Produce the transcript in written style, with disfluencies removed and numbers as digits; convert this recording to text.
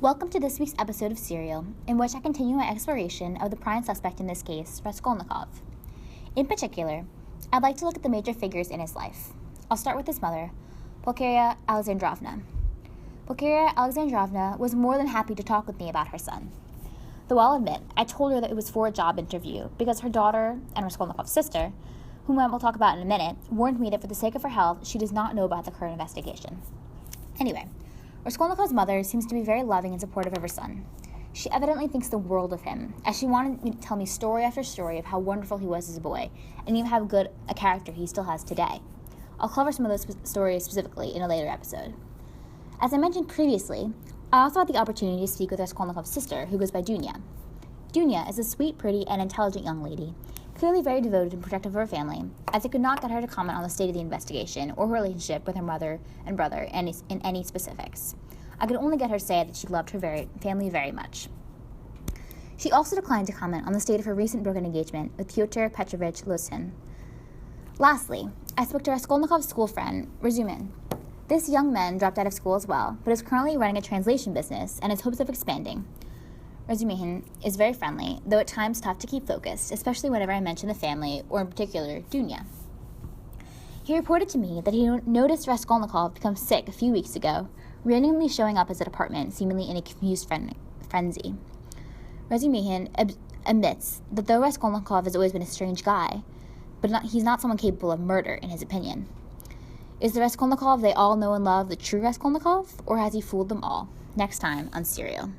Welcome to this week's episode of Serial, in which I continue my exploration of the prime suspect in this case, Raskolnikov. In particular, I'd like to look at the major figures in his life. I'll start with his mother, Pulcheria Alexandrovna. Pulcheria Alexandrovna was more than happy to talk with me about her son. Though I'll admit, I told her that it was for a job interview, because her daughter, and Raskolnikov's sister, whom I will talk about in a minute, warned me that for the sake of her health, she does not know about the current investigation. Anyway, Raskolnikov's mother seems to be very loving and supportive of her son. She evidently thinks the world of him, as she wanted me to tell me story after story of how wonderful he was as a boy, and even how good a character he still has today. I'll cover some of those stories specifically in a later episode. As I mentioned previously, I also had the opportunity to speak with Raskolnikov's sister, who goes by Dunya. Dunya is a sweet, pretty, and intelligent young lady, clearly very devoted and protective of her family, as I could not get her to comment on the state of the investigation or her relationship with her mother and brother in any specifics. I could only get her to say that she loved her family very much. She also declined to comment on the state of her recent broken engagement with Pyotr Petrovich Lusin. Lastly, I spoke to Raskolnikov's school friend, Razumin. This young man dropped out of school as well, but is currently running a translation business and has hopes of expanding. Razumin is very friendly, though at times tough to keep focused, especially whenever I mention the family, or in particular, Dunya. He reported to me that he noticed Raskolnikov become sick a few weeks ago, randomly showing up at his apartment, seemingly in a confused frenzy. Razumin admits that though Raskolnikov has always been a strange guy, but he's not someone capable of murder, in his opinion. Is the Raskolnikov they all know and love the true Raskolnikov, or has he fooled them all? Next time on Serial.